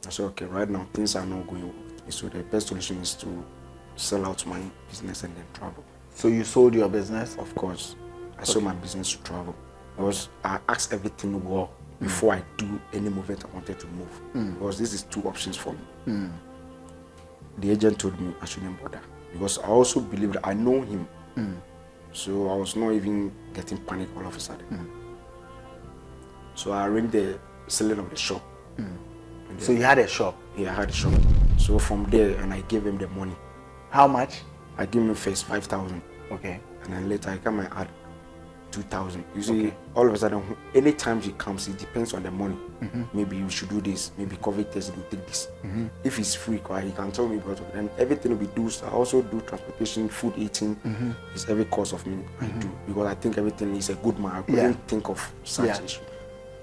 I said, okay, right now things are not going well. So the best solution is to sell out my business and then travel. So you sold your business? Of course. I sold my business to travel. Because I asked everything well before I do any movement I wanted to move. Because this is two options for me. The agent told me I shouldn't bother. Because I also believe that I know him. So I was not even getting panic all of a sudden. So I arranged the selling of the shop. So you had a shop? Yeah, I had a shop. So from there, and I gave him the money. How much? I gave him first 5,000. Okay. And then later I come and add 2,000. You see, all of a sudden, anytime he comes, it depends on the money. Maybe you should do this. Maybe COVID test, you take this. If he's free, he can tell me about it. And everything we do, I also do transportation, food eating. It's every course of me I do. Because I think everything is a good man. I couldn't think of such issue.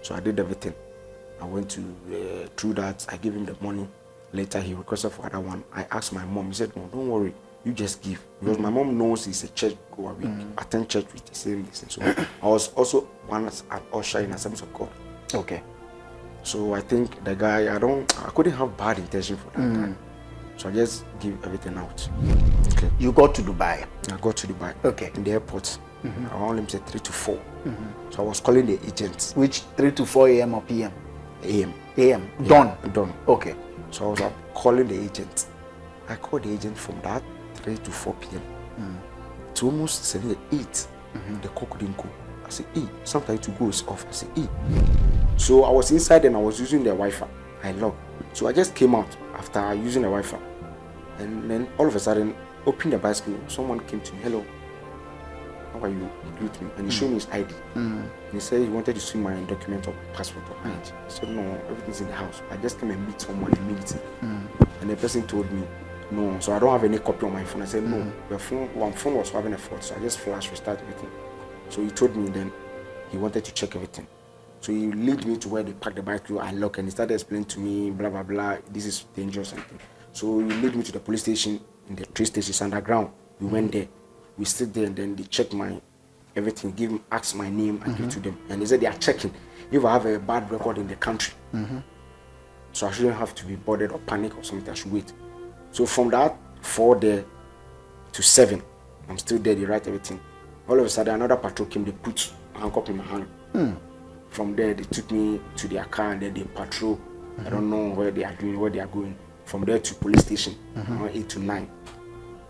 So I did everything. I went to, through that, I gave him the money. Later, he requested for another one. I asked my mom, he said, no, don't worry, you just give. Because my mom knows he's a church goer. We attend church with the same thing. So I was also one as an usher in Assemblies of God. Okay. So I think the guy, I couldn't have bad intention for that guy. So I just give everything out. Okay. You got to Dubai? I got to Dubai. Okay. In the airport. Around him said 3 to 4. So I was calling the agents. Which 3 to 4 a.m. or p.m.? AM. AM. Yeah, Done. Done. Okay. So I was calling the agent. I called the agent from that 3 to 4 p.m. To almost 7 8. The call couldn't go. I said, sometimes to go is off. I said, So I was inside and I was using the Wi-Fi. I logged. So I just came out after using the Wi-Fi. And then all of a sudden, opened the bicycle. Someone came to me. Hello. How are you? He greeted me. And he showed me his ID. And he said he wanted to see my document or passport or ID. I said, no, everything's in the house. I just came and meet someone immediately. And the person told me, no, so I don't have any copy on my phone. I said, no, one phone was having a fault. So I just flashed, restart everything. So he told me then he wanted to check everything. So he led me to where they parked the bike, I lock, and he started explaining to me, blah, blah, blah, this is dangerous and thing. So he led me to the police station, in the 3 stations underground. We went there. We stood there and then they checked my everything, asked my name and give to them. And they said they are checking if I have a bad record in the country. So I shouldn't have to be bothered or panic or something, I should wait. So from that 4 there to 7, I'm still there, they write everything. All of a sudden another patrol came, they put a handcuff in my hand. From there they took me to their car and then they patrol. I don't know where they are doing, where they are going. From there to police station, around 8 to 9.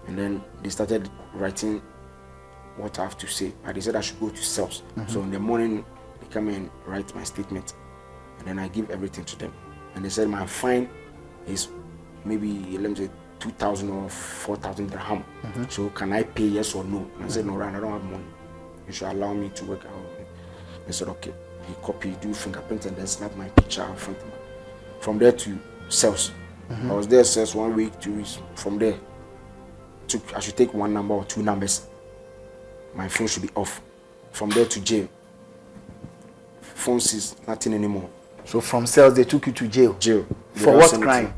And then they started writing what I have to say. And they said I should go to Celebs. So in the morning, they come and write my statement. And then I give everything to them. And they said my fine is maybe, let me say, 2,000 or 4,000 dirham. So can I pay yes or no? And I said, no, Ryan, I don't have money. You should allow me to work out. They said, okay. He copy, do fingerprint, and then snap my picture in front of me. From there to Celebs. I was there since 1 week, 2 weeks. From there, I should take 1 number or 2 numbers. My phone should be off. From there to jail. Phone says nothing anymore. So from Celebs, they took you to jail? Jail. For what crime?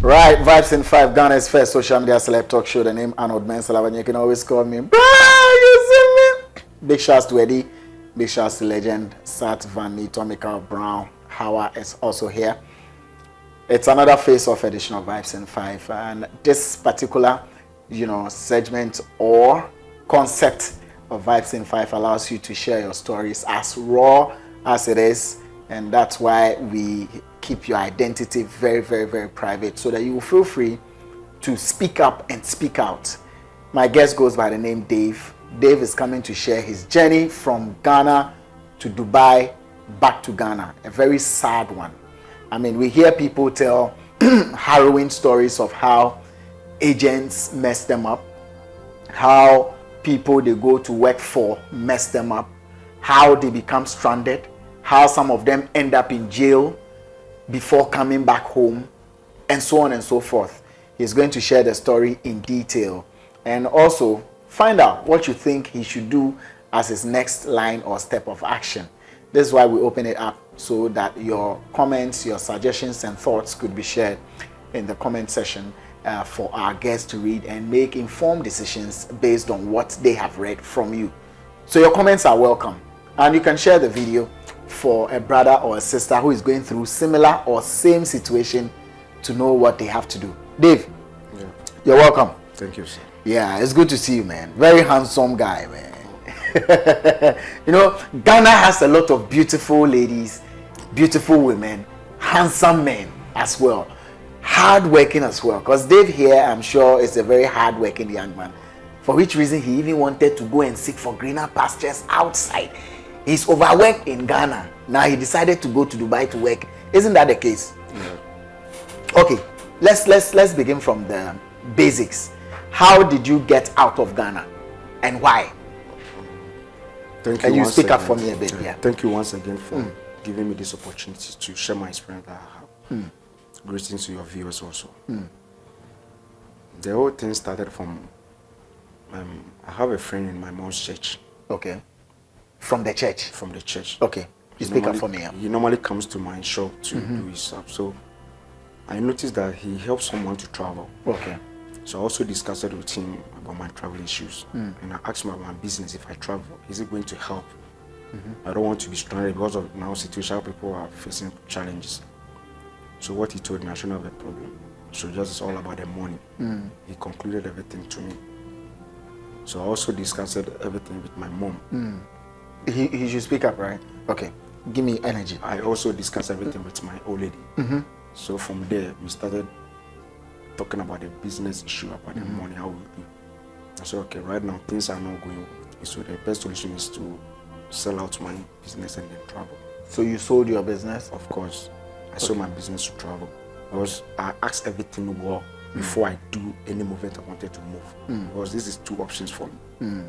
Right, Vibes in 5, Ghana's first social media celeb talk show. The name Arnold Elavanyo. You can always call me, bro, you see me? Big shouts to Eddie. Big shouts to legend Sat Van Tomika Brown. Howard is also here. It's another face-off edition of Vibes in 5, and this particular, segment or concept of Vibes in 5 allows you to share your stories as raw as it is, and that's why we keep your identity very, very, very private, so that you will feel free to speak up and speak out. My guest goes by the name Dave. Dave is coming to share his journey from Ghana to Dubai, back to Ghana, a very sad one. I mean, we hear people tell harrowing stories of how agents mess them up, how people they go to work for mess them up, how they become stranded, how some of them end up in jail before coming back home, and so on and so forth. He's going to share the story in detail and also find out what you think he should do as his next line or step of action. This is why we open it up, so that your comments, your suggestions and thoughts could be shared in the comment section for our guests to read and make informed decisions based on what they have read from you. So your comments are welcome. And you can share the video for a brother or a sister who is going through similar or same situation to know what they have to do. Dave, you're welcome. Thank you, sir. Yeah, it's good to see you, man. Very handsome guy, man. You know, Ghana has a lot of beautiful ladies, beautiful women, handsome men as well, hardworking as well. Because Dave here, I'm sure, is a very hardworking young man. For which reason he even wanted to go and seek for greener pastures outside. He's overworked in Ghana. Now he decided to go to Dubai to work. Isn't that the case? Yeah. Okay, let's begin from the basics. How did you get out of Ghana and why? Thank Can you speak again. up for me a bit? Yeah. Thank you once again for giving me this opportunity to share my experience that I have. Greetings to your viewers also. The whole thing started from I have a friend in my mom's church. Okay. From the church? From the church. Okay. You speak up for me. Yeah. He normally comes to my shop to do his stuff. So I noticed that he helps someone to travel. Okay. So I also discussed it with him about my travel issues. And I asked him about my business. If I travel, is it going to help? I don't want to be stranded because of now situation how people are facing challenges. So what he told me, I shouldn't have a problem. So just it's all about the money. He concluded everything to me. So I also discussed everything with my mom. He should speak up, right? Okay. Give me energy. I also discussed everything with my old lady. So from there, we started talking about the business issue, about the money, how we do. I said, okay, right now things are not going well. So the best solution is to sell out my business and then travel. So you sold your business? Of course. I sold my business to travel. Because I asked everything well before I do any movement I wanted to move. Because this is two options for me.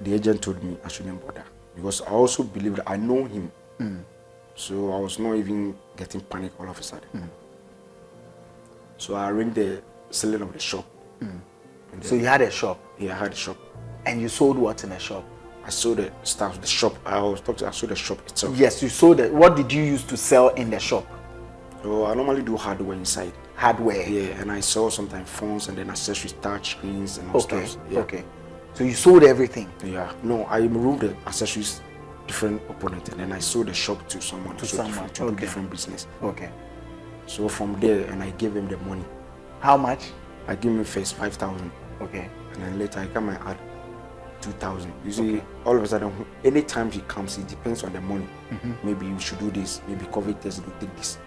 The agent told me I shouldn't bother. Because I also believe that I know him. So I was not even getting panic all of a sudden. So I arranged the selling of the shop. So you had a shop? Yeah, I had a shop. And you sold what in a shop? I sold the stuff, the shop. I sold the shop itself. Yes, you sold it. What did you use to sell in the shop? So I normally do hardware inside. Hardware? Yeah, and I sell sometimes phones and then accessories, touch screens and all stuff. Yeah. Okay. So you sold everything? Yeah. No, I removed the accessories, different opponent, and then I sold the shop to someone. To do different business. Okay. So from there, and I gave him the money. How much? I gave him first 5,000. Okay. And then later I come and add 2,000. You see, all of a sudden, anytime he comes, it depends on the money. Maybe you should do this. Maybe COVID test will take this.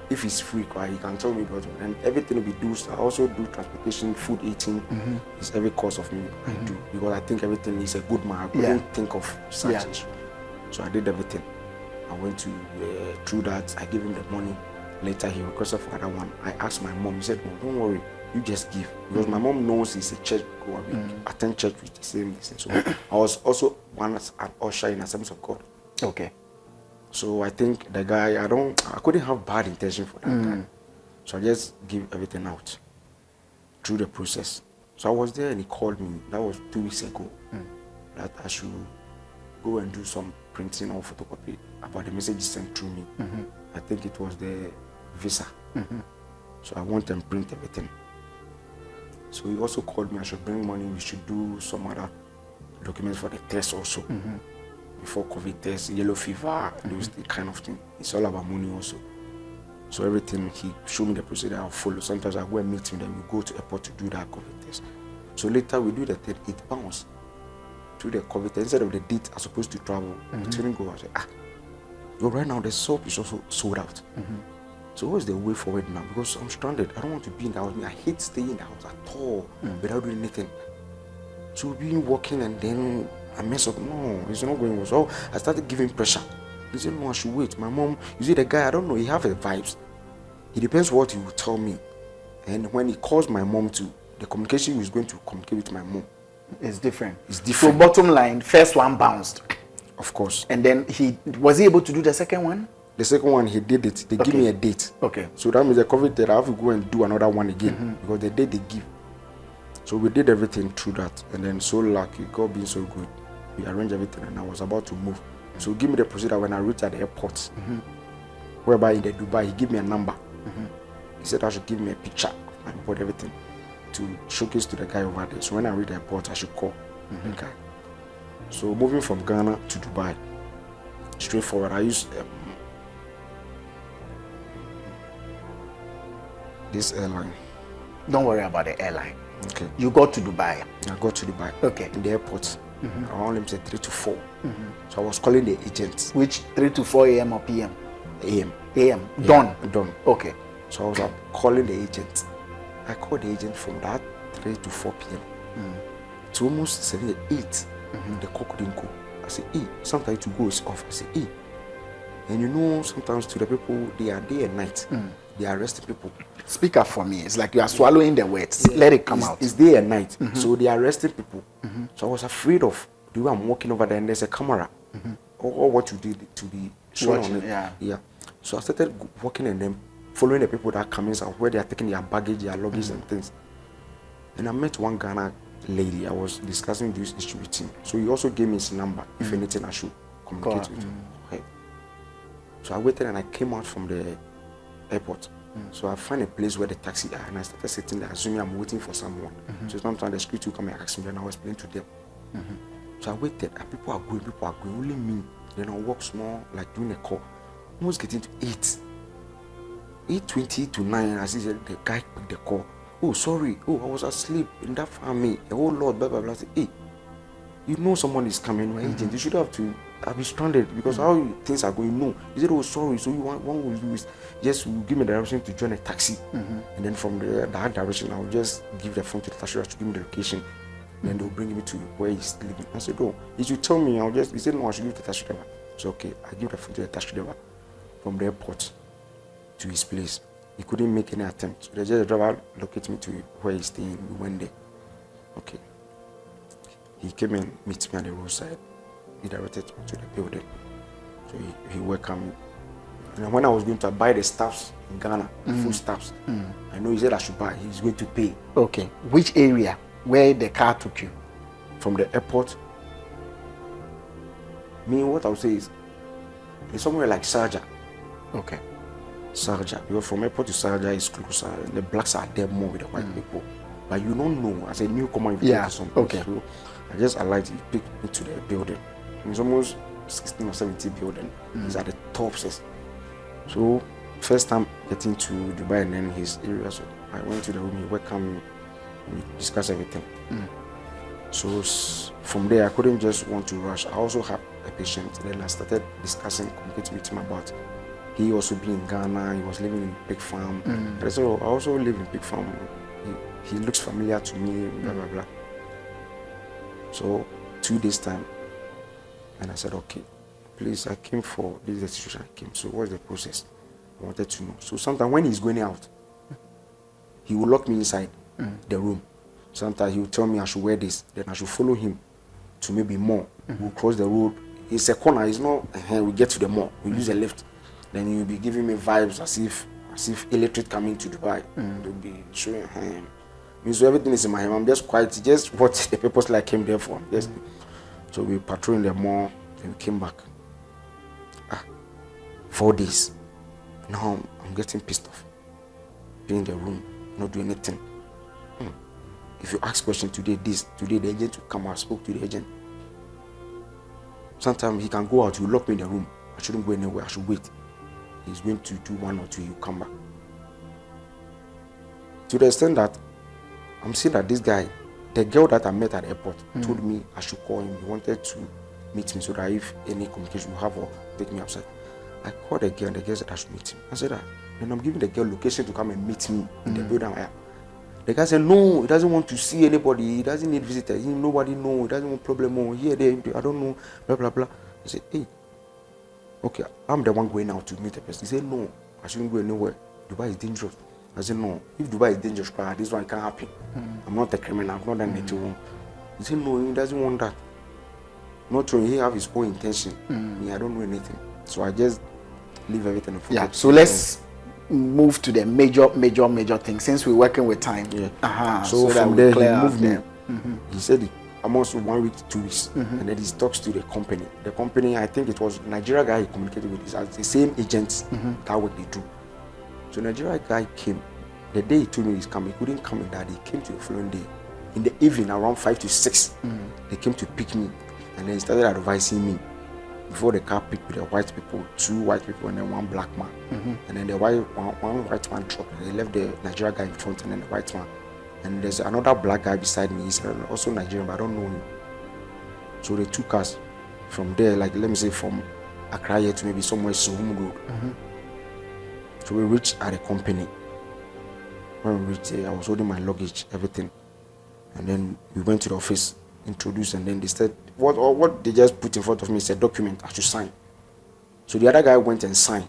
If it's free, he can tell me about it. And everything we do. I also do transportation, food eating. It's every course of me I do because I think everything is a good man. I couldn't think of such issue. So I did everything. I went to through that. I gave him the money. Later he requested for another one. I asked my mom. He said, "No, don't worry. You just give," because my mom knows he's a church goer. We attend church with the same thing. So I was also one as an usher in Assemblies of God. Okay. So I think the guy, I couldn't have bad intention for that guy. So I just give everything out through the process. So I was there and he called me. That was 2 weeks ago. That I should go and do some printing or photocopy about the messages sent through me. I think it was the visa. So I went and print everything. So he also called me, I should bring money, we should do some other documents for the test also. Before COVID test, yellow fever, those kind of thing. It's all about money also. So everything, he showed me the procedure I'll follow. Sometimes I go and meet him, then we go to airport to do that COVID test. So later we do the test, it bounced to the COVID test. Instead of the date I was supposed to travel, we didn't go. I said, right now the soap is also sold out. So what's the way forward now? Because I'm stranded. I don't want to be in the house. I hate staying in the house at all without doing anything. So being working and then I mess up. No, it's not going well. So I started giving pressure. He said, no, I should wait. My mom, you see the guy, I don't know, he have the vibes. It depends what he will tell me. And when he calls my mom to, the communication he's going to communicate with my mom. It's different. It's different. So bottom line, first one bounced. Of course. And then was he able to do the second one? The second one, he did it. They give me a date. Okay. So that means the COVID date, I have to go and do another one again because the date they give. So we did everything through that. And then so lucky, God being so good, we arranged everything and I was about to move. So give me the procedure when I reached at the airport. Whereby in the Dubai, he gave me a number. He said I should give me a picture of my report, everything, to showcase to the guy over there. So when I reach the airport, I should call the guy. So moving from Ghana to Dubai, straightforward. I used this airline. Don't worry about the airline. Okay. You got to Dubai. I got to Dubai. Okay. In the airport. Around him said 3 to 4. So I was calling the agent. Which 3 to 4 a.m. or p.m. AM. a.m. Yeah, Done. Done. Okay. So I was calling the agent. I called the agent from that 3 to 4 p.m. To almost 7 to 8. The call couldn't go. I said, sometimes to go is off. I said, and you know, sometimes to the people, they are day and night. They are arresting people. Speak up for me. It's like you are swallowing the words. Yeah. Let it come out. It's day and night. So they are arresting people. So I was afraid of the way I'm walking over there and there's a camera. Or what you did to be shown on it. Yeah. So I started walking and then following the people that are coming out where they are taking their baggage, their luggage and things. And I met one Ghana lady. I was discussing this issue with him. So he also gave me his number. If anything, I should communicate with him. Okay. So I waited and I came out from the airport. So I find a place where the taxi are and I started sitting there, assuming I'm waiting for someone. So sometimes the security will come and ask me and I was explain to them. So I waited and people are going, only me. Then I walk small, like doing a call. Almost getting to 8:20 to 9, and I see the guy pick the call. Oh, sorry. Oh, I was asleep in that family. A whole lot, blah, blah, blah. I said, you know someone is coming, my agent. You should have to be stranded because how things are going. No. He said, oh, sorry. So you want one will do is just give me the direction to join a taxi. And then from that direction, I will just give the phone to the taxi driver to give me the location. Then they'll bring me to where he's living. I said, oh, he should tell me. He said, no, I should give the taxi driver. So, okay, I give the phone to the taxi driver from the airport to his place. He couldn't make any attempt. So the driver located me to where he's staying. We went there. Okay. He came and met me at the roadside. He directed me to the building. So he welcomed me. And when I was going to buy the stuffs in Ghana, food stuffs, I know he said I should buy. He's going to pay. Okay. Which area where the car took you? From the airport. What I would say is, it's somewhere like Sarja. Okay. Sarja. Because from airport to Sarja is closer. The blacks are there more with the white people. But you don't know. As a newcomer, you get to some place. Okay. So I just alighted, he picked me to the building. It's almost 16 or 17 building. It's at the top. So first time getting to Dubai and then his area. So I went to the room, he welcomed me, we discussed everything. So from there, I couldn't just want to rush. I also had a patient. Then I started discussing, communicating with him about he also being in Ghana, he was living in Pig Farm. And so I also live in Pig Farm. He looks familiar to me, blah, blah, blah. So 2 days time, and I said, okay, please, I came for this situation. I came. So what's the process? I wanted to know. So sometimes when he's going out, he will lock me inside the room. Sometimes he will tell me I should wear this, then I should follow him to maybe mall. We'll cross the road. It's a corner. It's not. We get to the mall. We use a lift. Then he'll be giving me vibes as if electric coming to Dubai. They'll be showing him. So everything is in my hand. I'm just quiet. Just what the purpose like came there for. Just, so we patrolled the mall. Then we came back. 4 days. Now I'm getting pissed off. Being in the room, not doing anything. If you ask question today, the agent will come. I spoke to the agent. Sometimes he can go out, you lock me in the room. I shouldn't go anywhere, I should wait. He's going to do 1 or 2, you come back. To the extent that I'm seeing that this guy, the girl that I met at the airport, told me I should call him. He wanted to meet me so that if any communication we have or take me outside. I called the girl and the girl said I should meet him. I said that. And I'm giving the girl location to come and meet me in the building. The guy said, no, he doesn't want to see anybody. He doesn't need visitors. Nobody know. He doesn't want problem. Oh, here, there, I don't know. Blah, blah, blah. I said, hey, okay, I'm the one going out to meet the person. He said, no, I shouldn't go anywhere. Dubai is dangerous. I said, no, if Dubai is dangerous, this one can't happen. I'm not a criminal. I've not done anything wrong. He said, no, he doesn't want that. Not true. He have his own intention. Me, I don't know anything. So I just leave everything. Yeah, so let's move to the major thing since we're working with time. So from there he moved me. He said almost 1 week to 2 weeks, and then he talks to the company. The company, I think it was Nigeria guy he communicated with, is the same agents that work they do. So Nigeria guy came the day he told me he's coming. He couldn't come in that day. He came to the following day in the evening around 5 to 6. They came to pick me. And then he started advising me. Before the car picked with the white people, 2 white people and then 1 black man. And then the one white man dropped. They left the Nigerian guy in front and then the white man. And there's another black guy beside me. He's also Nigerian, but I don't know him. So they took us from there, like let me say from Accra here to maybe somewhere Suhum Road. So we reached at the company. When we reached there, I was holding my luggage, everything. And then we went to the office, introduced, and then they said, what they just put in front of me is a document I should sign. So the other guy went and signed.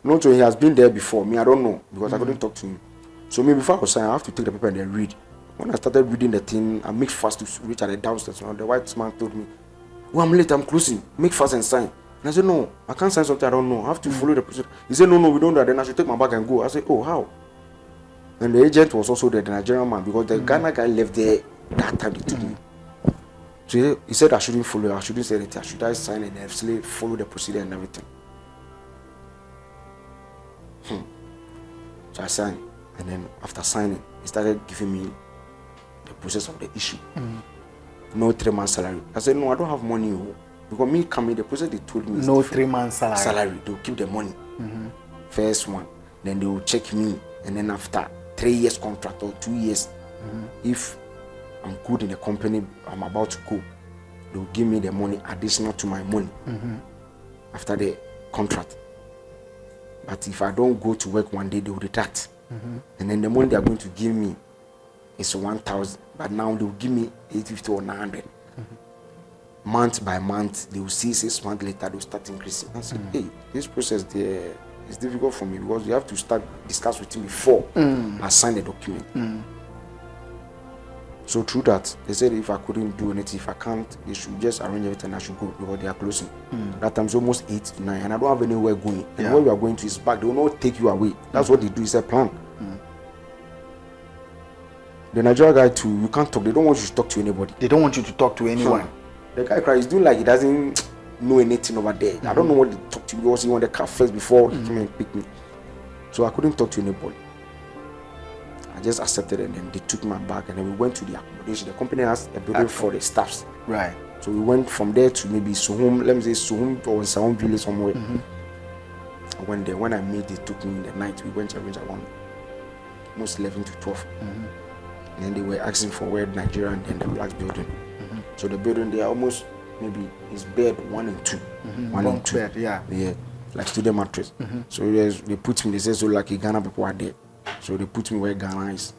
Not so he has been there before. Me, I don't know, because I couldn't talk to him. So me, before I was signing, I have to take the paper and then read. When I started reading the thing, I make fast to reach at the downstairs. You know, the white man told me, "Well, I'm late, I'm closing. Make fast and sign." And I said, "No, I can't sign something I don't know. I have to follow the procedure." He said, "No, we don't do that. Then I should take my bag and go." I said, "Oh, how?" And the agent was also there, the Nigerian man, because the Ghana guy left there that time they took me. So he said I shouldn't follow, I shouldn't say anything. I should sign and actually follow the procedure and everything. So I signed. And then after signing, he started giving me the process of the issue. No 3 months salary. I said, "No, I don't have money." Because me coming, the process they told me is no 3 months salary. They'll keep the money. First one. Then they will check me. And then after 3 years contract or 2 years, if I'm good in the company I'm about to go, they'll give me the money additional to my money after the contract. But if I don't go to work one day, they will deduct. And then the money they are going to give me is 1,000. But now they will give me 850 or 900. Month by month, they will see 6 months later, they will start increasing. I said, "Hey, this process there is difficult for me because you have to start discuss with him before I sign the document." So through that, they said if I couldn't do anything, if I can't, they should just arrange everything, I should go because they are closing. That time it's almost 8 to 9 and I don't have anywhere going. And where we are going to is back. They will not take you away. That's what they do, it's a plan. The Nigerian guy too, you can't talk. They don't want you to talk to anybody. They don't want you to talk to anyone. The guy cries, he's doing like he doesn't know anything over there. I don't know what they talk to me because he won the car first before he came and picked me. So I couldn't talk to anybody. I just accepted it and then they took my bag and then we went to the accommodation. The company has a building for the staffs. Right. So we went from there to maybe Suhum, let me say Suhum or Sahum village somewhere. I went there. When I made it, took me in the night. We went around almost 11 to 12. And then they were asking for where Nigeria and then the black building. So the building they are almost maybe is bed 1 and 2. 1 and 2. Bed, yeah, like student mattress. So they put me, they say so like Ghana people are there. So they put me where Ghana is.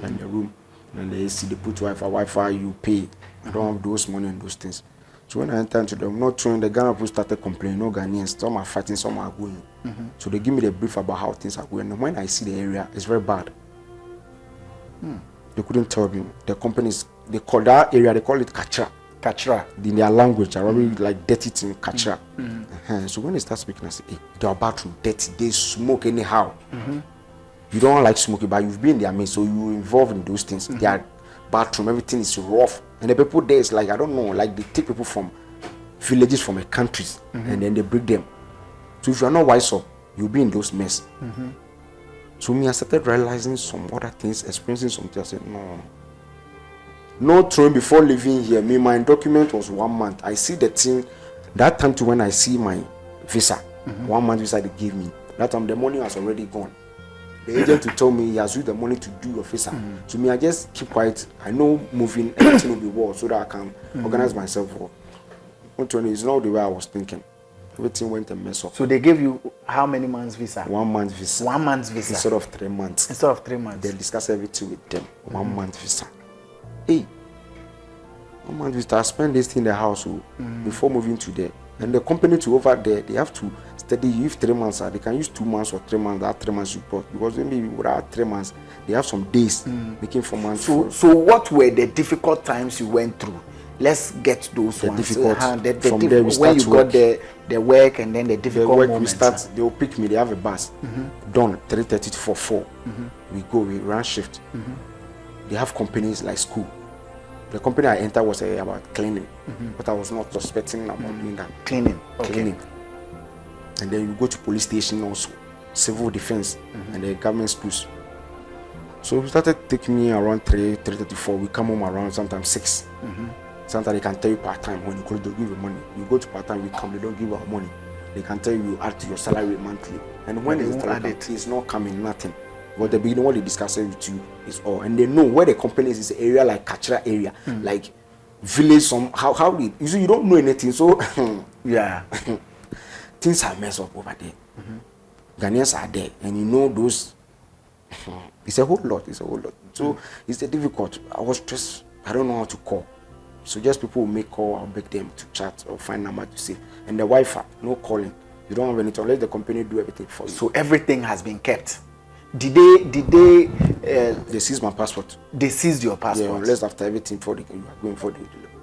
In the room. And they see they put Wi-Fi, you pay. I don't have those money and those things. So when I entered into them, not true, the Ghana people started complaining, no Ghanaians, some are fighting, some are going. So they give me the brief about how things are going. And when I see the area, it's very bad. They couldn't tell me. The companies, they call that area, they call it Kachra. Kachra. In their language, I really like dirty thing, Kachra. So when they start speaking, I say, "Hey, their bathroom dirty, they smoke anyhow." You don't like smoking, but you've been in their midst, so you're involved in those things. Their bathroom, everything is rough. And the people there is like, I don't know, like they take people from villages, from countries, and then they bring them. So if you're not wise up, you'll be in those mess. So me, I started realizing some other things, experiencing something. I said, no throwing before leaving here. Me, my document was 1 month. I see the thing, that time to when I see my visa, 1 month visa they gave me. That time the money was already gone. The agent to tell me he has used the money to do your visa. So me, I just keep quiet. I know moving, everything will be well so that I can organize myself for. It's not the way I was thinking. Everything went and mess up. So they gave you how many months visa? 1 month visa. 1 month visa. Instead of 3 months. Instead of 3 months. They discuss everything with them. 1 month visa. Hey, 1 month visa. I spend this thing in the house before moving to there. And the company to over there, they have to study you if 3 months are. They can use 2 months or 3 months. That 3 months you brought. Because maybe without 3 months, they have some days making 4 months. So what were the difficult times you went through? Let's get those ones. Difficult. From there we when start you got the work and then the difficult moments. We start. They will pick me. They have a bus. Done 3:30 to 4. We go. We run shift. They have companies like school. The company I entered was about cleaning, but I was not suspecting about doing that. Cleaning. Cleaning. And then you go to police station also, civil defense, and the government schools. So he started taking me around 3:34. We come home around sometimes 6. Sometimes they can tell you part-time when you close, they'll give you money. You go to part-time, we come, they don't give out money. They can tell you add to your salary monthly. And when it's not coming, nothing. But the beginning, what they discuss with you is all. And they know where the company is an area like Kachira area, like village, some how they usually you don't know anything. So yeah. Things are messed up over there. Ghanaians are there, and you know those. It's a whole lot. So it's a difficult. I was stressed. I don't know how to call. So just people will make call. I'll beg them to chat or find number to say. And the Wi-Fi, no calling. You don't have anything unless the company do everything for you. So everything has been kept. Did they? They seized my passport. They seized your passport. Yeah, unless after everything you are going for the.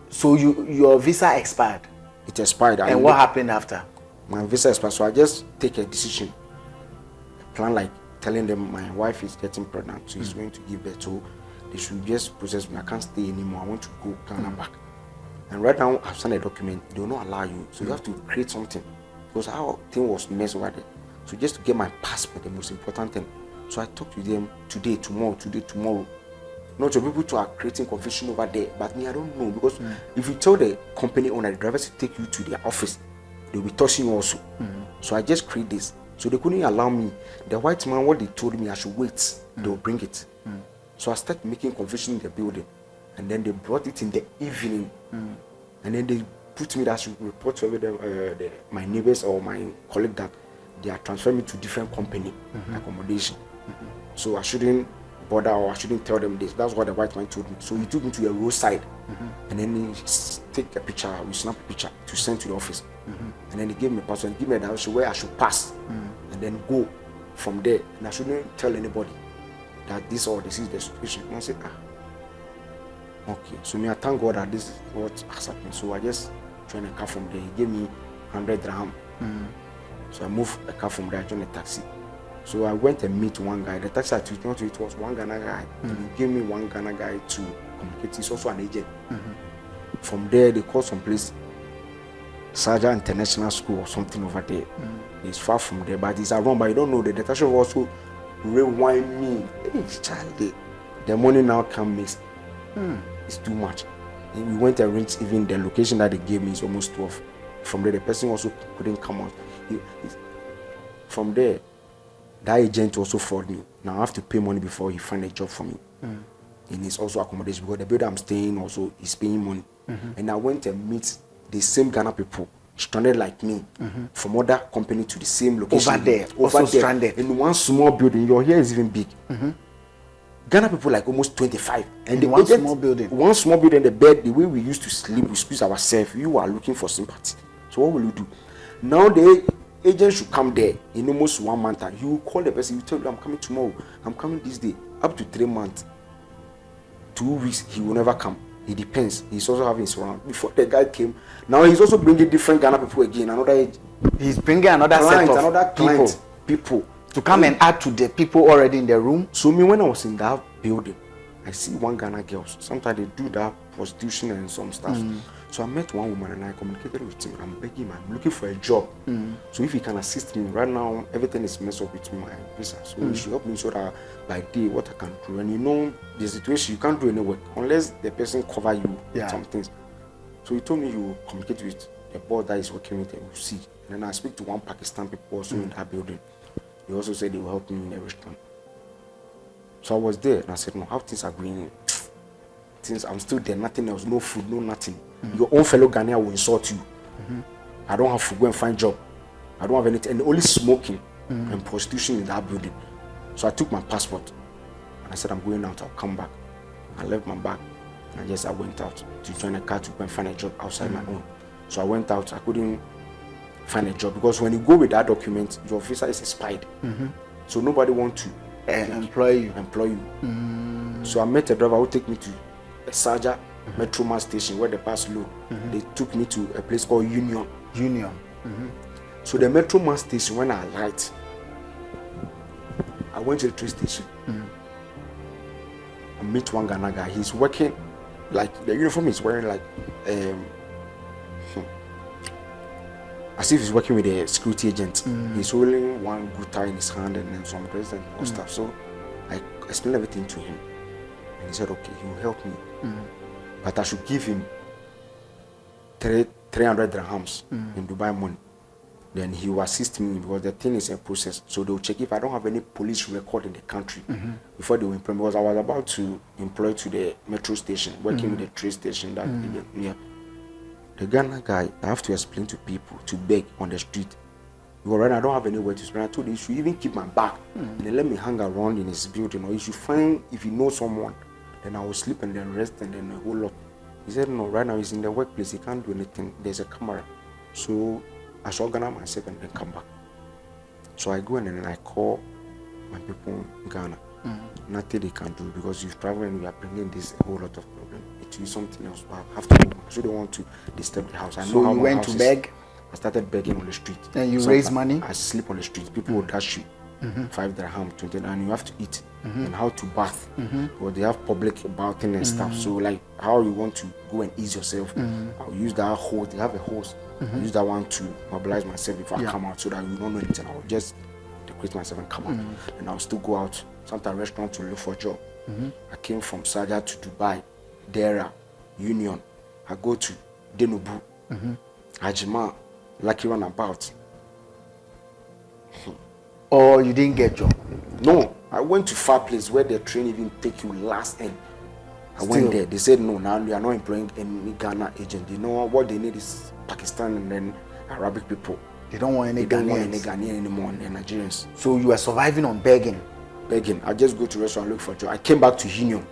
So your visa expired. It expired. And what happened after? My visa expired. So I just take a decision. A plan like telling them my wife is getting pregnant, so he's going to give birth. So they should just process me. I can't stay anymore. I want to go Ghana back. And right now I've signed a document. They will not allow you. So you have to create something. Because our thing was messed over there. So just to get my passport, the most important thing. So I talked to them today, tomorrow. Not your people to are creating confusion over there, but me, I don't know. Because if you tell the company owner, the drivers to take you to their office, they'll be touching you also. So I just create this. So they couldn't allow me. The white man, what they told me, I should wait. They'll bring it. So I started making confusion in the building. And then they brought it in the evening. And then they put me that I should report to my neighbors or my colleague that they are transferring me to different company accommodation. So I shouldn't bother or I shouldn't tell them this. That's what the white man told me. So he took me to a roadside and then he take a picture, we snap a picture to send to the office. And then he gave me a password and give me a direction where I should pass and then go from there. And I shouldn't tell anybody that this is the situation. And I said, okay. So me, I thank God that this is what has happened. So I just joined a car from there. He gave me 100 dirham. So I moved a car from there, I joined a taxi. So I went and meet one guy. The taxi I took it was one Ghana guy. And he gave me one Ghana guy to communicate. He's also an agent. From there, they called some place, Saja International School or something over there. It's far from there, but it's around. But you don't know the detention also rewind me. Hey, Charlie, the money now can mix. It's too much. And we went and reached even the location that they gave me is almost 12. From there, the person also couldn't come out. From there, that agent also fraud me. Now I have to pay money before he find a job for me. And it's also accommodation because the building I'm staying also is paying money. And I went and meet the same Ghana people stranded like me from other company to the same location. Over there. Stranded. In one small building, your hair is even big. Ghana people like almost 25. And the one small building, the bed, the way we used to sleep, we squeeze ourselves. You are looking for sympathy. So what will you do? Now the agent should come there in almost 1 month. You call the person, you tell them I'm coming tomorrow, I'm coming this day, up to 3 months. 2 weeks, he will never come. It depends. He's also having his round. Before the guy came, now he's also bringing different Ghana people again. He's bringing another set of people to come and add to the people already in the room. So me, when I was in that building, I see one Ghana girl. Sometimes they do that prostitution and some stuff. So I met one woman and I communicated with him. I'm begging him, I'm looking for a job. So if he can assist me, right now everything is messed up with my visa. So he should help me so that by day what I can do. And you know the situation, you can't do any work unless the person cover you with some things. So he told me you will communicate with the boss that is working with him, we'll see. And then I speak to one Pakistan people also in that building. They also said they will help me in the restaurant. So I was there and I said, no, how things are going? Since I'm still there, nothing else, no food, no nothing. Your own fellow Ghanaian will insult you. I don't have to go and find job. I don't have anything, and only smoking and prostitution in that building. So I took my passport and I said, I'm going out, I'll come back. I left my bag and I went out to join a car to go and find a job outside my own. So I went out, I couldn't find a job because when you go with that document, your visa is expired. So nobody wants to employ you. So I met a driver who take me to a Saja Metro Mass station where the bus load. They took me to a place called Union. So the Metro Mass station, when I arrived, I went to the train station. I met one Ghana guy. He's working like the uniform is wearing like as if he's working with a security agent. He's holding one guitar in his hand and then some dress and stuff. So explained everything to him. And he said, okay, he will help me. But I should give him 300 dirhams in Dubai money. Then he will assist me because the thing is a process. So they will check if I don't have any police record in the country before they will employ me. Because I was about to employ to the metro station, working with the train station that near. The Ghana guy, I have to explain to people to beg on the street. Because right now I don't have anywhere to spend. I told him he should even keep my bag and then let me hang around in his building. Or he should find, if he knows someone, then I will sleep and then rest and then a whole lot. He said, no, right now he's in the workplace. He can't do anything. There's a camera. So I should organize myself and then come back. So I go and then I call my people in Ghana. Nothing they can do because you've traveled and we are bringing this a whole lot of problem. It will be something else. But I have to go. I shouldn't want to disturb the house. I know so how you my went house to beg? I started begging on the street. And you raise money? I sleep on the street. People will dash you 5 dirham, 20, and you have to eat. And how to bath. Because they have public bathing and stuff. So like how you want to go and ease yourself. I'll use that hose. They have a hose. I use that one to mobilize myself before I come out so that you don't know anything. I'll just decorate myself and come out. And I'll still go out, sometimes restaurant to look for a job. I came from Saja to Dubai, Dera, Union. I go to Denubu, Ajima, Lucky Runabout. Or you didn't get job? No, I went to far place where the train even take you last end. I went there. They said no, now you are not employing any Ghana agent. You know what they need is Pakistan and then Arabic people. They don't want any They don't Ghanaians. want any Ghanaian anymore, and Nigerians. So you are surviving on begging? Begging. I just go to restaurant, look for a job. I came back to Union.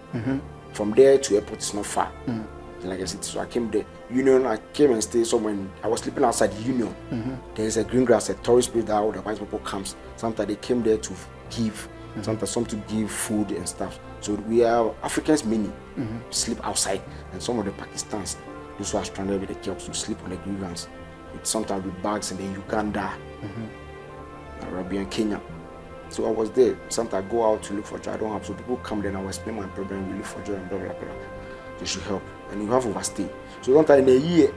From there to airport is not far. Like I said, so I came there. Union, I came and stayed somewhere. I was sleeping outside Union. There's a green grass, a tourist place that all the white people comes. Sometimes they came there to give, sometimes some to give food and stuff. So we are Africans many sleep outside, and some of the Pakistans, those who are stranded with the jobs, to sleep on the green grass. Sometimes with bags in the Uganda, Arabian Kenya. So I was there. Sometimes I go out to look for job. I don't have, so people come there and I will explain my problem. We look for job and blah blah blah. They should help, and you have overstay. So sometimes in a year,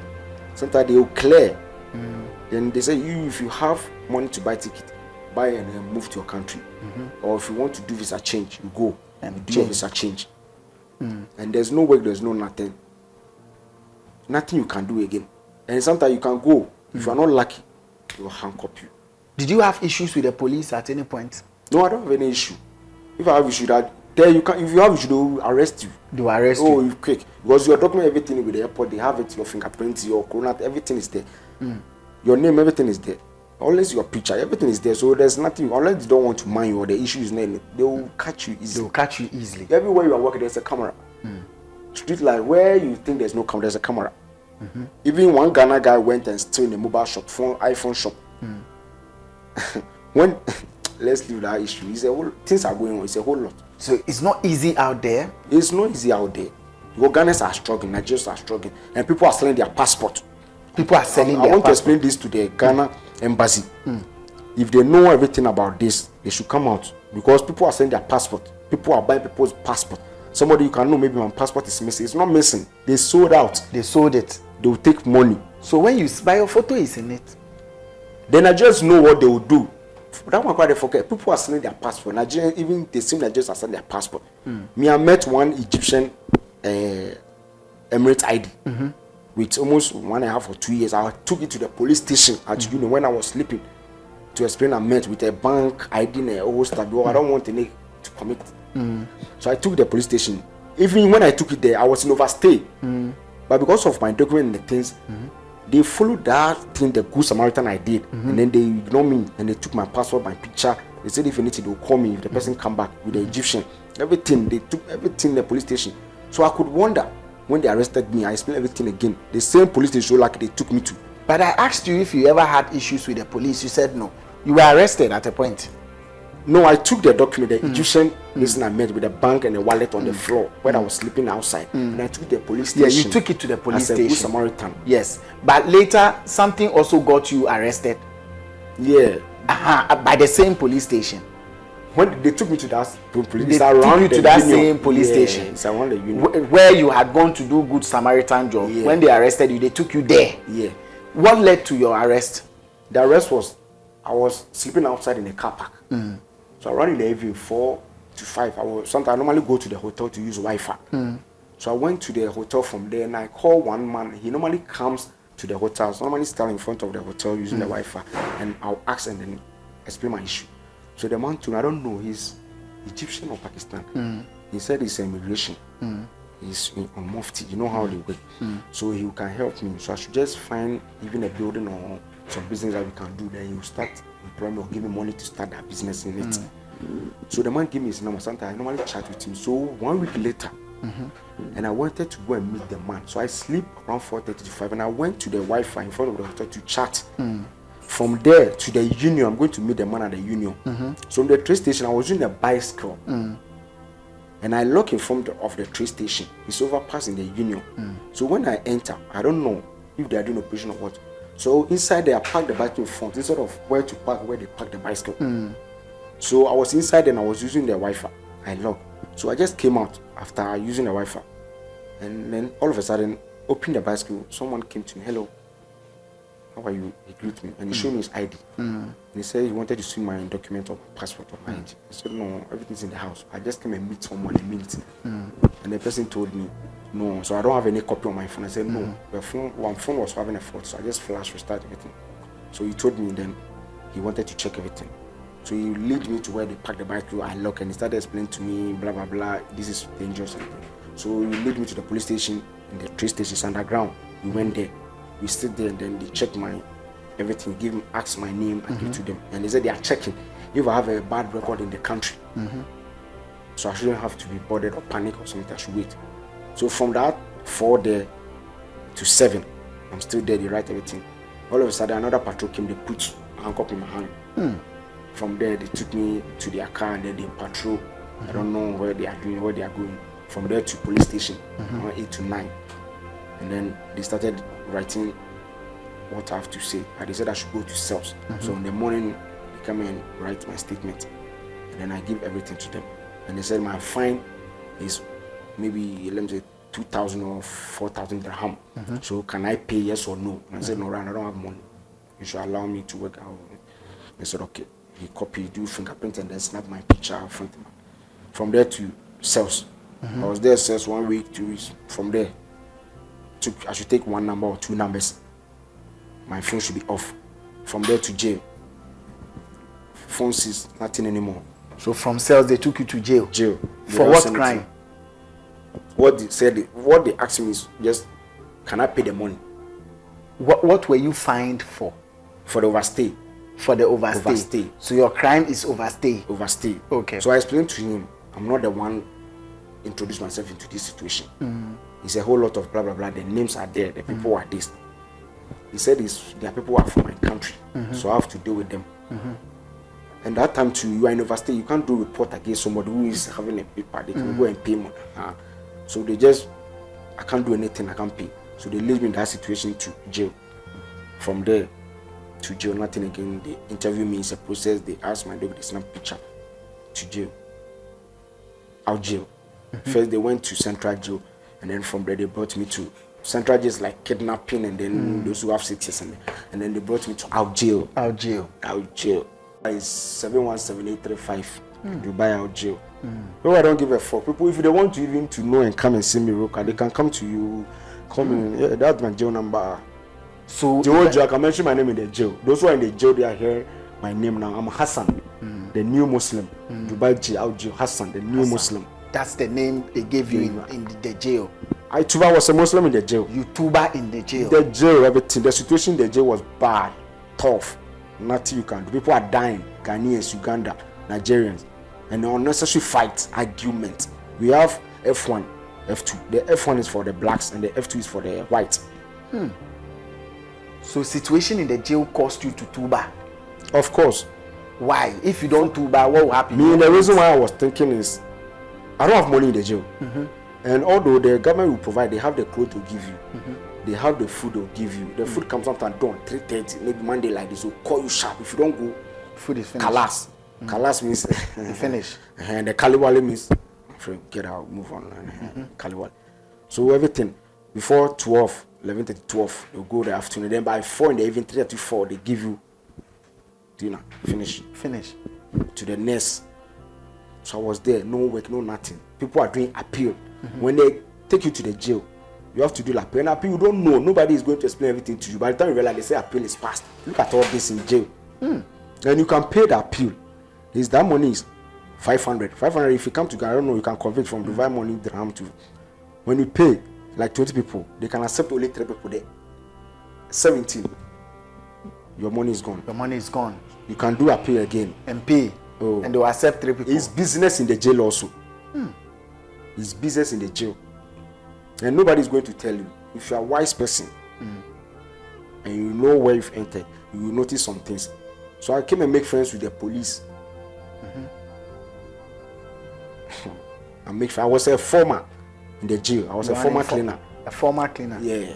sometimes they will clear. Then they say if you have money to buy ticket, buy and then move to your country. Or if you want to do visa change, you go and do your visa change. And there's no work, there's no nothing. Nothing you can do again. And sometimes you can go. If you are not lucky, they will handcuff you. Did you have issues with the police at any point? No, I don't have any issue. If I have issue, that there you can. If you have issue, they will arrest you. They will arrest you. Oh, you quick because your document, everything with the airport, they have it. Your fingerprints, your corona, everything is there. Your name, everything is there. Unless your picture, everything is there. So there's nothing. Unless they don't want to mind you or the issue is not, they will catch you easily. They will catch you easily. Everywhere you are working, there's a camera. Street light, where you think there's no camera, there's a camera. Even one Ghana guy went and stole in a mobile shop, iPhone shop. When let's leave that issue. It's a whole, things are going on. It's a whole lot. So it's not easy out there. It's not easy out there. Ugandans are struggling, Nigerians are struggling, and people are selling their passport. People are selling I their want passport. to explain this to the Ghana embassy. If they know everything about this, they should come out, because people are selling their passport. People are buying people's passport. Somebody you can know, maybe my passport is missing. It's not missing. They sold out. They sold it. They will take money. So when you buy your photo is in it. Then Nigerians know what they will do. That one quite they forget. People are selling their passport. Nigerians, even the same Nigerians are selling their passport. Me, I met one Egyptian Emirates ID with almost 1.5 or 2 years. I took it to the police station at Union when I was sleeping to explain. I met with a bank ID and a whole stuff. I don't want to commit. So I took the police station. Even when I took it there, I was in overstay. But because of my document and the things, they followed that thing, the good Samaritan I did, and then they ignored me and they took my passport, my picture. They said if anything, they'll call me if the person come back with the Egyptian. Everything, they took everything in the police station. So I could wonder when they arrested me. I explained everything again. The same police station like they took me to. But I asked you if you ever had issues with the police. You said no. You were arrested at a point. No, I took the document, the Egyptian person I met with a bank and a wallet on the floor when I was sleeping outside. And I took the police station. Yeah, you took it to the police as a station. good Samaritan. Yes. But later, something also got you arrested. Yeah. By the same police station. When they took me to that police, They it's took around you to the that Union. same police Yeah, station. it's around the Union. Where you had gone to do good Samaritan job. Yeah. When they arrested you, they took you there. Yeah. What led to your arrest? The arrest was, I was sleeping outside in a car park. So around in the evening, 4 to 5, I normally go to the hotel to use Wi-Fi. So I went to the hotel from there, and I called one man. He normally comes to the hotel. So normally stand in front of the hotel using the Wi-Fi, and I'll ask and then explain my issue. So the man told me, I don't know, he's Egyptian or Pakistan. He said he's immigration. He's on Mufti. You know how they work. So he can help me. So I should just find even a building or some business that we can do. Then he will start employing me or give me money to start that business in it. So the man gave me his number. Sometimes I normally chat with him. So 1 week later, and I wanted to go and meet the man. So I sleep around 4:30 to 5, and I went to the Wi-Fi in front of the hotel to chat. From there to the Union, I'm going to meet the man at the Union. So from the train station, I was using a bicycle, and I lock in front of the train station. It's overpassing the Union. So when I enter, I don't know if they are doing operation or what. So inside there, I parked the bike in front instead of where to park, where they park the bicycle. So I was inside and I was using the Wi-Fi. I locked. So I just came out after using the Wi-Fi, and then all of a sudden, opened the bicycle. Someone came to me. Hello, how are you? He greeted me and he showed me his ID. And he said he wanted to see my document or my passport or my ID. I said no, everything's in the house. I just came and meet someone a minute. And the person told me no, so I don't have any copy on my phone. I said no, one phone was having a fault, so I just flash restart everything. So he told me, then he wanted to check everything. So he led me to where they parked the bike. I lock, and he started explaining to me, blah blah blah, this is dangerous. So he led me to the police station. In the train station, it's underground. We went there. We stood there, and then they checked my everything. Asked my name, I give to them, and they said they are checking if I have a bad record in the country. So I shouldn't have to be bothered or panic or something. I should wait. So from that 4 there to 7, I'm still there. They write everything. All of a sudden, another patrol came. They put a handcuff in my hand. From there, they took me to their car, and then they patrol. I don't know where they are doing, where they are going. From there to police station, around 8 to 9. And then they started writing what I have to say. And they said I should go to Celebs. So in the morning, they come and write my statement. And then I give everything to them. And they said my fine is maybe, let me say, 2,000 or 4,000 dirham. So can I pay yes or no? And I said, no, I don't have money. You should allow me to work out. They said, okay. He copied, do fingerprint, and then snap my picture out front. From there to Celebs. I was there Celebs 1 week, 2 weeks. From there, I should take 1 number or 2 numbers. My phone should be off. From there to jail. Phone says nothing anymore. So from Celebs, they took you to jail? Jail. For what crime? What they asked me is just, can I pay the money? What were you fined for? For the overstay. For the overstay. So your crime is overstay. Overstay. Okay. So I explained to him, I'm not the one introduced myself into this situation. It's a whole lot of blah blah blah. The names are there. The people are this. He said there are people who are from my country, so I have to deal with them. And that time too, you are in overstay. You can't do a report against somebody who is having a paper. They can go and pay money. So I can't do anything. I can't pay. So they leave me in that situation to jail. From there to jail, nothing again. They interview me. It's a process. They ask my dog, they snap picture to jail. Out jail. First they went to Central Jail, and then from there they brought me to Central Jail is like kidnapping, and then those who have 6 years, and then they brought me to out jail. Out jail. It's 717835. Dubai out jail. No, I don't give a fuck. People, if they want to even to know and come and see me, they can come to you. Come in. Yeah, that's my jail number. So the whole jail, I can mention my name in the jail. Those who are in the jail, they are here. My name now. I'm Hassan, the new Muslim. Dubai jail, out jail. Hassan, the new Muslim. That's the name they gave you in the jail. Tuba was a Muslim in the jail. You Tuba in the jail. The jail, everything. The situation in the jail was bad, tough. Nothing you can do. People are dying. Ghanaians, Uganda, Nigerians, and unnecessary fights, argument. We have F1, F2. The F1 is for the blacks, and the F2 is for the whites. So situation in the jail caused you to Tuba? Of course. Why? If you don't Tuba, what will happen? The reason why I was thinking is, I don't have money in the jail. And although the government will provide, they have the clothes to give you. They have the food they'll give you. The food comes after dawn, 3:30, maybe Monday like this. They'll call you sharp. If you don't go, food is finished. Kalas. Kalas means you finish. And the Kaliwale means get out, move on. Kaliwale. So everything before 12, 11:30, 12, they'll go the afternoon. Then by 4 in the evening, 3:34, they give you dinner. Finish. Finish. To the next So I was there, no work, no nothing. People are doing appeal. When they take you to the jail, you have to do appeal. And appeal, you don't know. Nobody is going to explain everything to you. By the time you realize, they say appeal is passed. Look at all this in jail. And you can pay the appeal. That money is 500. 500, if you come to, I don't know, you can convert from Dubai money dirham to. When you pay, like 20 people, they can accept only 3 people there. 17. Your money is gone. Your money is gone. You can do appeal again. And pay. Oh. And they will accept 3 people. It's business in the jail also. It's business in the jail. And nobody is going to tell you. If you're a wise person and you know where you've entered, you will notice some things. So I came and make friends with the police. I was a former in the jail. I was a former cleaner. A former cleaner? Yeah.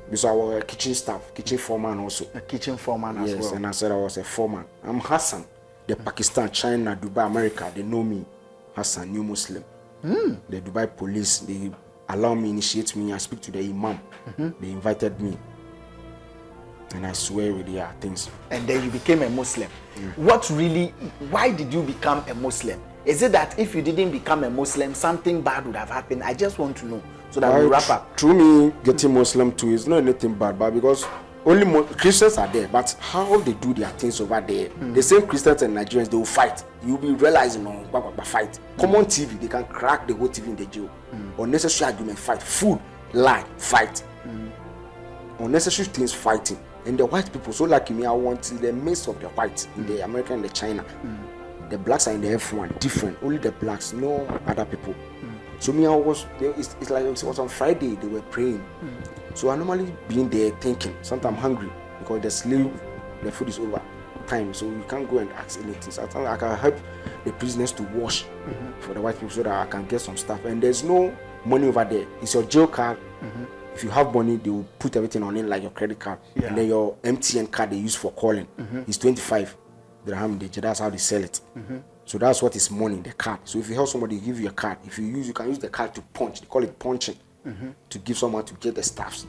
Because I was a kitchen staff, kitchen foreman also. A kitchen foreman as well? Yes, and I said I was a foreman. I'm Hassan. The Pakistan, China, Dubai, America, they know me. Hassan, new Muslim. The Dubai police, they allow me, initiate me. I speak to the imam. They invited me. And I swear with their things. And then you became a Muslim. Why did you become a Muslim? Is it that if you didn't become a Muslim, something bad would have happened? I just want to know so that we wrap up. Through me getting Muslim too, it's not anything bad, but because only Christians are there, but how they do their things over there, the same Christians and Nigerians, they will fight. You'll be realizing, fight. Come on TV, they can crack the whole TV in the jail. Unnecessary argument, fight. Food, lie, fight. Unnecessary things, fighting. And the white people, so like me, I want in the midst of the whites, in the American and the China. The blacks are in the F1, different. Only the blacks, no other people. So me, it's like it was on Friday, they were praying. So I normally being there thinking, sometimes I'm hungry because the food is over time. So you can't go and ask anything. So I can help the prisoners to wash for the white people so that I can get some stuff. And there's no money over there. It's your jail card. If you have money, they will put everything on it like your credit card. And then your MTN card they use for calling is 25 dirham. That's how they sell it. So that's what is money, the card. So if you help somebody, give you a card. If you can use the card to punch. They call it punching. To give someone to get the staffs.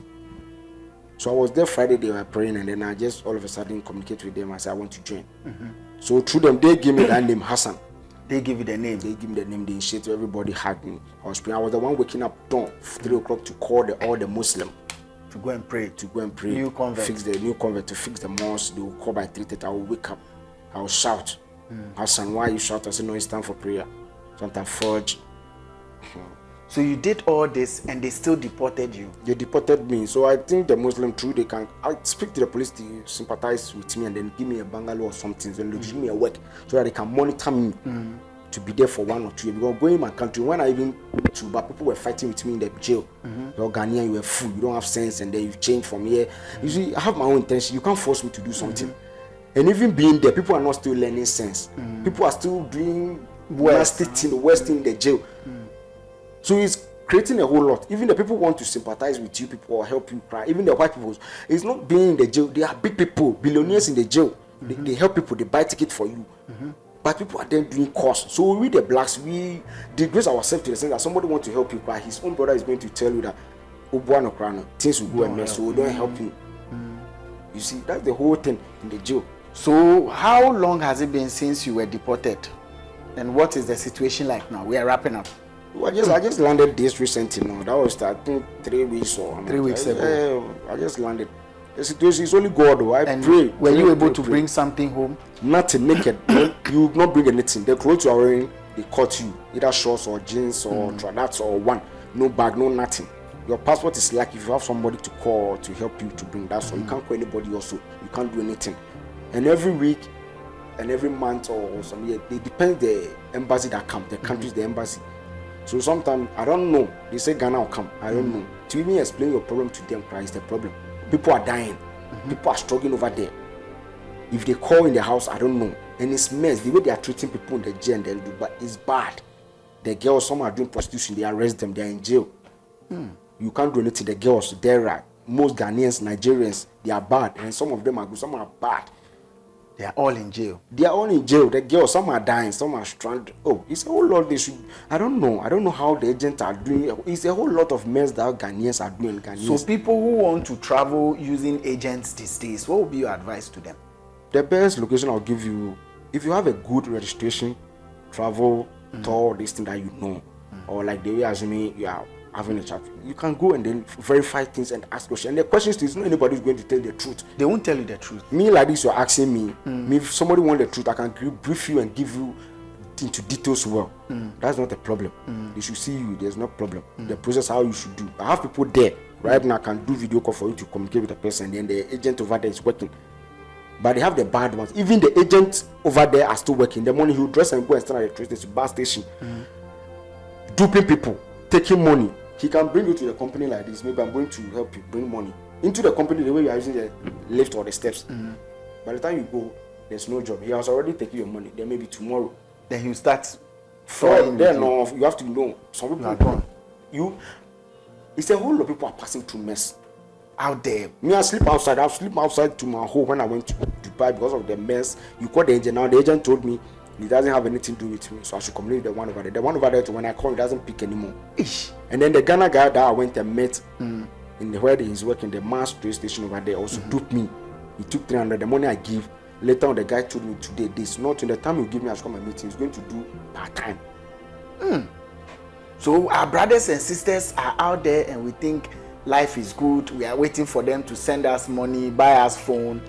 So I was there Friday, they were praying, and then I just all of a sudden communicate with them. I said I want to join. So through them, they gave me that name, Hassan. They give you the name? They give me the name, they initiated, everybody hugged me. I was the one waking up dawn, 3 o'clock to call all the Muslim. To go and pray? To go and pray. New convert? Fix the new convert, to fix the mosque. They will call by 3:30, I will wake up. I will shout. Hassan, why you shout? I said, no, it's time for prayer. Sometimes forge. So you did all this and they still deported you? They deported me. So I think the Muslim they can speak to the police to sympathize with me and then give me a bungalow or something. Then they give me a work so that they can monitor me to be there for 1 or 2 years. Because going in my country, when I even to, but people were fighting with me in the jail. You're Ghanaian, you were fool, you don't have sense, and then you change from here. You see, I have my own intention. You can't force me to do something. And even being there, people are not still learning sense. People are still doing worst in the jail. So it's creating a whole lot. Even the people want to sympathize with you, people or help you cry. Even the white people, it's not being in the jail. They are big people, billionaires in the jail. They help people, they buy ticket for you. But people are then doing costs. So we the blacks, we disgrace ourselves to the sense that somebody wants to help you cry. His own brother is going to tell you that things will go and mess, so we don't help you. You see, that's the whole thing in the jail. So how long has it been since you were deported? And what is the situation like now? We are wrapping up. I just landed this recently now. That was I think 3 weeks or 3 weeks ago. I just landed. The situation is only God though. I pray. Were you able to bring something home? Nothing, naked. You not bring anything. The clothes you are wearing, they cut you. Either shorts or jeans or that's or one. No bag, no nothing. Your passport is like if you have somebody to call to help you to bring that. So you can't call anybody also. You can't do anything. And every week and every month or some year, they depend the embassy that come. The country is the embassy. So sometimes, I don't know. They say Ghana will come. I don't know. To even explain your problem to them, is the problem. People are dying. People are struggling over there. If they call in the house, I don't know. And it's mess. The way they are treating people in the jail and Dubai is bad. The girls, some are doing prostitution. They arrest them. They are in jail. You can't do anything. The girls, they're right. Most Ghanaians, Nigerians, they are bad. And some of them are good. Some are bad. They are all in jail. They are all in jail. The girls, some are dying, some are stranded. Oh, it's a whole lot. They should. I don't know. I don't know how the agents are doing. It's a whole lot of mess that Ghanaians are doing. So people who want to travel using agents these days, what would be your advice to them? The best location I'll give you, if you have a good registration, travel tell this thing that you know, or like the way assuming you are having a chat. You can go and then verify things and ask questions. And the questions is not anybody is going to tell the truth. They won't tell you the truth. Me like this, you're asking me. Me, if somebody want the truth, I can brief you and give you into details well. That's not a problem. They should see you. There's no problem. The process how you should do. I have people there right now. Can do video call for you to communicate with the person. Then the agent over there is working. But they have the bad ones. Even the agents over there are still working. The morning he'll dress and go and stand at the train station, bus station, duping people, taking money. He can bring you to the company like this. Maybe I'm going to help you bring money into the company the way you are using the lift or the steps. By the time you go, there's no job. He has already taken your money. Then maybe tomorrow. Then he'll start fraud. Then you have to know. Some people it's a whole lot of people are passing through mess out there. Me, I sleep outside. I've slept outside to my home when I went to Dubai because of the mess. You call the agent now. The agent told me it doesn't have anything to do with me, so I should communicate with the one over there. The one over there, when I call, he doesn't pick anymore. Ish. And then the Ghana guy that I went and met in where he's working, the mass train station over there, also duped me. He took 300. The money I give. Later on, the guy told me today this. Not in the time you give me, I should come and meet him. He's going to do part time. So our brothers and sisters are out there, and we think life is good. We are waiting for them to send us money, buy us phone.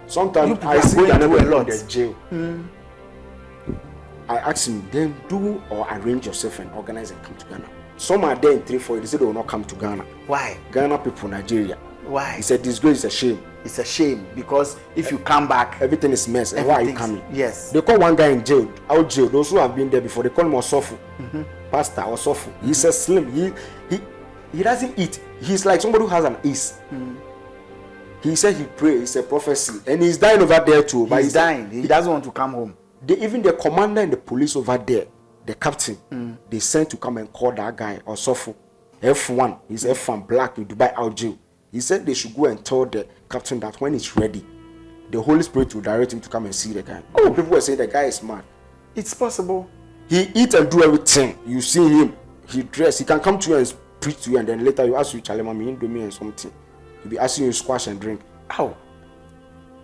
Sometimes I see that a lot in jail. I ask him, then do or arrange yourself and organize and come to Ghana. Some are there in 3-4 years. They say they will not come to Ghana. Why? Ghana people, Nigeria. Why? He said disgrace is a shame. It's a shame because if you come back, everything is mess. And why are you coming? Yes. They call one guy in jail, out jail. Those who have been there before, they call him Osofu, pastor Osofu. He's a slim. He doesn't eat. He's like somebody who has an ace. He said he prays. It's a prophecy, and he's dying over there too. But he's dying. He doesn't want to come home. Even the commander and the police over there, the captain, they sent to come and call that guy Osofu, F1. He's F1 black in Dubai out jail. He said they should go and tell the captain that when it's ready, the Holy Spirit will direct him to come and see the guy. Oh, people were saying the guy is mad. It's possible. He eat and do everything. You see him. He dress. He can come to you and preach to you, and then later you ask you, Charlie, mommy, Indomie and something. He'll be asking you squash and drink. Ow.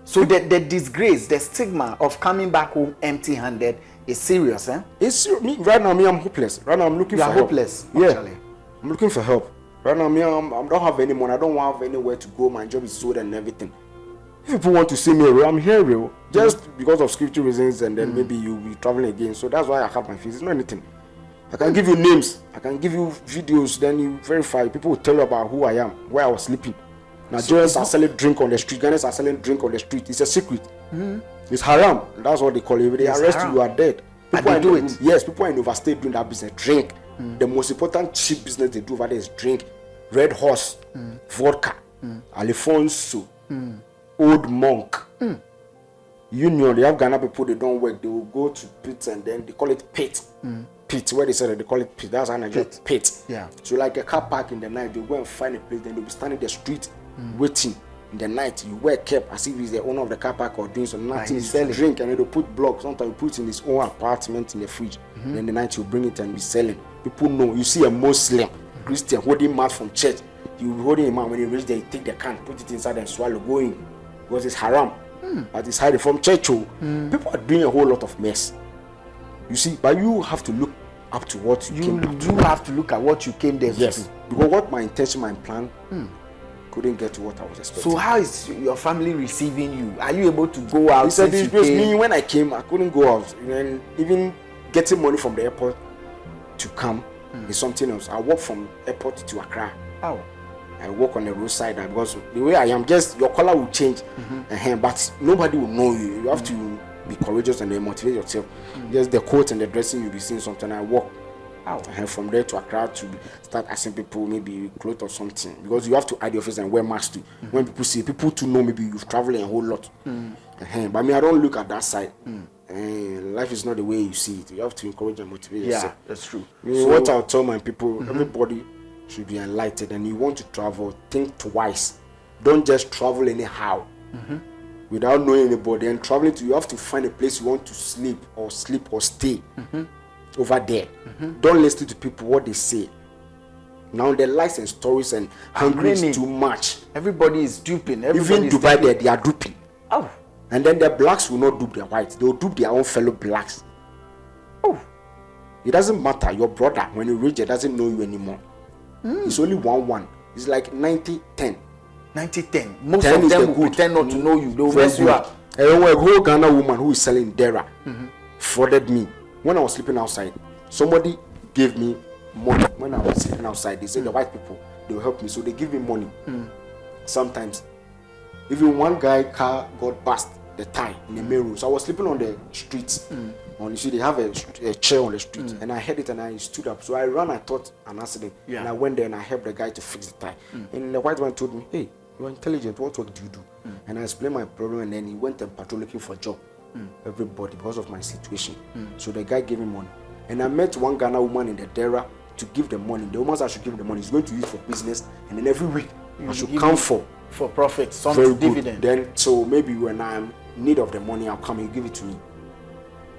So the disgrace, the stigma of coming back home empty-handed is serious, eh? It's serious. Me, right now, I'm hopeless. Right now, I'm looking for help. Hopeless, yeah. Actually. I'm looking for help. Right now, I don't have any money. I don't have anywhere to go. My job is sold and everything. If people want to see me, I'm here, real. Just because of scripture reasons, and then maybe you'll be traveling again. So that's why I have my fees. It's not anything. I can give you names. I can give you videos. Then you verify. People will tell you about who I am, where I was sleeping. Nigerians are selling drink on the street. Ghanaians are selling drink on the street. It's a secret. It's haram. That's what they call it. If they arrest you, you are dead. People they do it. Yes, people are in overstate doing that business. Drink. The most important cheap business they do over there is drink. Red Horse, vodka, Alfonso, Old Monk, Union. They have Ghana people, they don't work. They will go to pit and then they call it pit. Pit, where they said that they call it pit. That's how Nigeria pit. Yeah. So like a car park in the night, they go and find a place, then they'll be standing in the street waiting. In the night, you wear cap as if he's the owner of the car park or doing some nothing. He's selling drink, and they'll put blocks. Sometimes he puts in his own apartment in the fridge. Then in the night, he'll bring it and be selling. People know. You see a Muslim Christian holding mat from church. You holding him out. When he reach there, you take the can, put it inside and swallow, go in. Because it's haram. But it's hiding from church. People are doing a whole lot of mess. You see, but you have to look up to what you came up to. You have to look at what you came there to do. Because what my intention, my plan, couldn't get to what I was expecting. So how is your family receiving you? Are you able to go out? He said this was me when I came. I couldn't go out. And even getting money from the airport to come is something else. I walk from airport to Accra. Oh. I walk on the roadside because the way I am, just your color will change, but nobody will know you. You have to be courageous and then motivate yourself. Just the coat and the dressing, you'll be seeing something. I walk. And from there to Accra to start asking people maybe clothes or something, because you have to hide your face and wear mask too. When people see people to know maybe you've traveled a whole lot. But me, I don't look at that side. Life is not the way you see it. You have to encourage and motivate yourself. Yeah, that's true. So what I'll tell my people, everybody should be enlightened, and you want to travel, think twice. Don't just travel anyhow without knowing anybody. And traveling you have to find a place you want to sleep or stay over there. Don't listen to people what they say. Now the lies and stories and hungry is too much. Everybody is duping. Even Dubai, they are duping. Oh. And then the blacks will not dupe their whites. They will dupe their own fellow blacks. Oh. It doesn't matter. Your brother, when you reach it, doesn't know you anymore. It's only 1-1. It's like 90-10. 90-10. Most of them will pretend not to know you. They'll mess you up. A whole Ghana woman who is selling Dera frauded me. When I was sleeping outside, somebody gave me money. When I was sleeping outside, they said the white people, they will help me. So they give me money. Sometimes. Even one guy car got bust the tie in the main road. So I was sleeping on the streets. You see, they have a chair on the street, and I heard it and I stood up. So I ran. I thought an accident, and I went there and I helped the guy to fix the tie. And the white man told me, "Hey, you're intelligent. What work do you do?" And I explained my problem, and then he went and patrol looking for a job. Everybody, because of my situation. So the guy gave me money, and I met one Ghana woman in the Dera to give the money. The woman said I should give the money. He's going to use for business, and then every week I should come for profit, some dividend. Then so maybe when I'm in need of the money, I'll come and give it to me.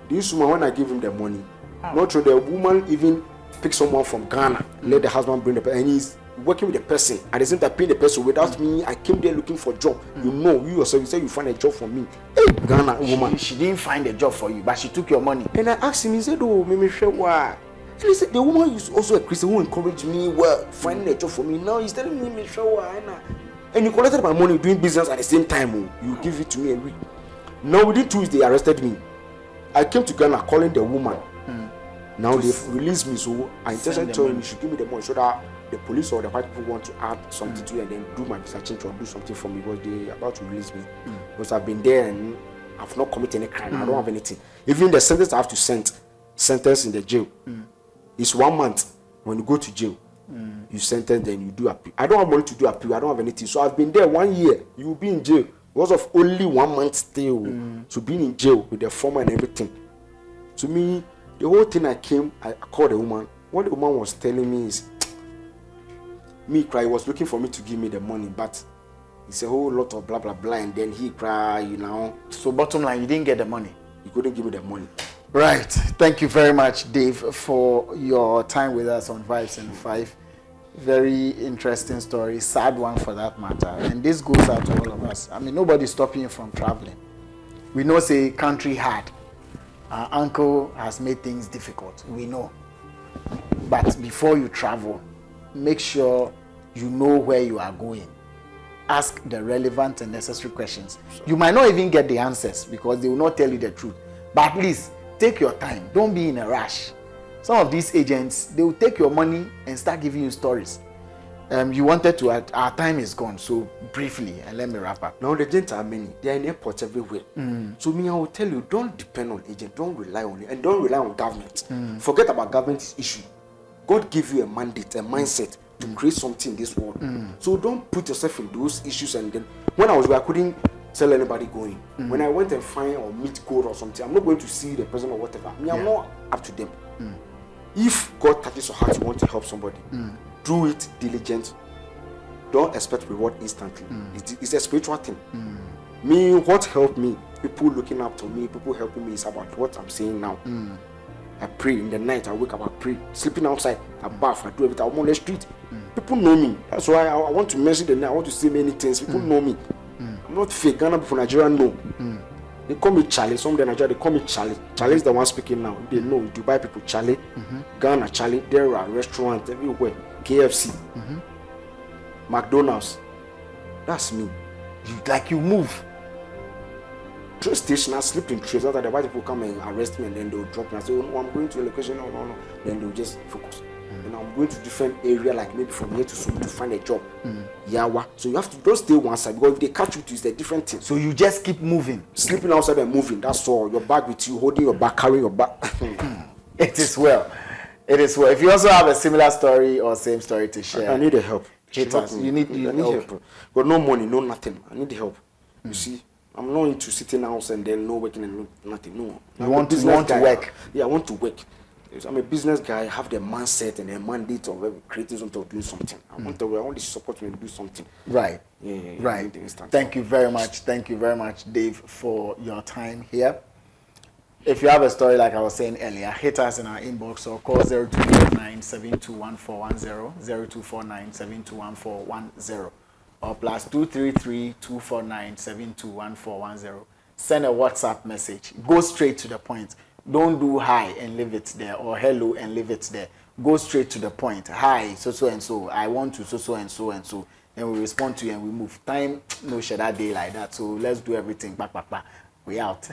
This woman, when I give him the money, not true, the woman even pick someone from Ghana, let the husband bring the person, and he's working with the person. At the same time, paying the person without me. I came there looking for a job. You know, you yourself, you said you find a job for me. Hey, Ghana woman. She didn't find a job for you, but she took your money. And I asked him, he said, "Oh, me sure why?" And he said, the woman is also a Christian who encouraged me, well, finding a job for me. Now he's telling me sure why. And you collected my money doing business at the same time. You give it to me a week. Now within 2 weeks, they arrested me. I came to Ghana calling the woman. Now they've released me, so I intentionally told him you should give me the money so that the police or the white people want to add something to it and then do my visa change or do something for me because they're about to release me. Because I've been there and I've not committed any crime. I don't have anything. Even the sentence I have to sentence in the jail is 1 month. When you go to jail, you sentence, then you do appeal. I don't have money to do appeal. I don't have anything. So I've been there 1 year. You will be in jail because of only 1 month stay. So being in jail with the former and everything. To me, the whole thing I called the woman. What the woman was telling me is, me cry, he was looking for me to give me the money, but it's a whole lot of blah blah blah, and then he cry, So bottom line, you didn't get the money. He couldn't give me the money. Right. Thank you very much, Dave, for your time with us on Vibes and 5. Very interesting story, sad one for that matter. And this goes out to all of us. I mean, nobody's stopping you from traveling. We know, say, country hard. Our uncle has made things difficult. We know. But before you travel, make sure you know where you are going. Ask the relevant and necessary questions. You might not even get the answers because they will not tell you the truth. But at least take your time. Don't be in a rush. Some of these agents, they will take your money and start giving you stories. You wanted to, our time is gone, so briefly, and let me wrap up. Now the agents are many. They are in airports everywhere. So me, I will tell you, don't depend on agents. Don't rely on it. And don't rely on government. Forget about government's issue. God gave you a mandate, a mindset to create something in this world. So don't put yourself in those issues. And then when I was where I couldn't tell anybody going. When I went and find or meet code or something, I'm not going to see the person or whatever. Me, I'm not up to them. If God touches your heart, you want to help somebody, do it diligent. Don't expect reward instantly. It's a spiritual thing. Me, what helped me, people looking up to me, people helping me is about what I'm saying now. I pray in the night, I wake up, I pray. Sleeping outside, I bath, I do everything. I'm on the street. People know me. That's why I want to mention the name. I want to say many things. People know me. I'm not fake. Ghana people, Nigeria know. They call me Charlie. Some of the Nigeria, they call me Charlie. Charlie is the one speaking now. They know Dubai people, Charlie. Ghana, Charlie. There are restaurants everywhere. KFC. McDonald's. That's me. You move. Train station, I sleep in trains. After the white people come and arrest me, and then they'll drop me. I say, "Oh, no, I'm going to a location." No. Then they'll just focus. And I'm going to different area, like maybe from here to Sumu to find a job. Yawa. So you have to don't stay one side because if they catch you, it's a different thing. So you just keep moving, sleeping outside and moving. That's all. Your bag with you, holding your bag, carrying your bag. It is well. It is well. If you also have a similar story or same story to share, I need the help. You need help. Got no money, no nothing. I need the help. You see. I'm not into sitting house and then no working and nothing. No. You want to work? Yeah, I want to work. I'm a business guy. I have the mindset and the mandate of creating something or doing something. I want to support me to do something. Right. Yeah. Right. Thank you very much. Thank you very much, Dave, for your time here. If you have a story like I was saying earlier, hit us in our inbox or call 0249-721410, 0249-721410. Or +233-249-721410. Send a WhatsApp message. Go straight to the point. Don't do hi and leave it there, or hello and leave it there. Go straight to the point. Hi, so and so. I want to so and so and so. Then we respond to you and we move. Time no share that day like that. So let's do everything. Back. We out.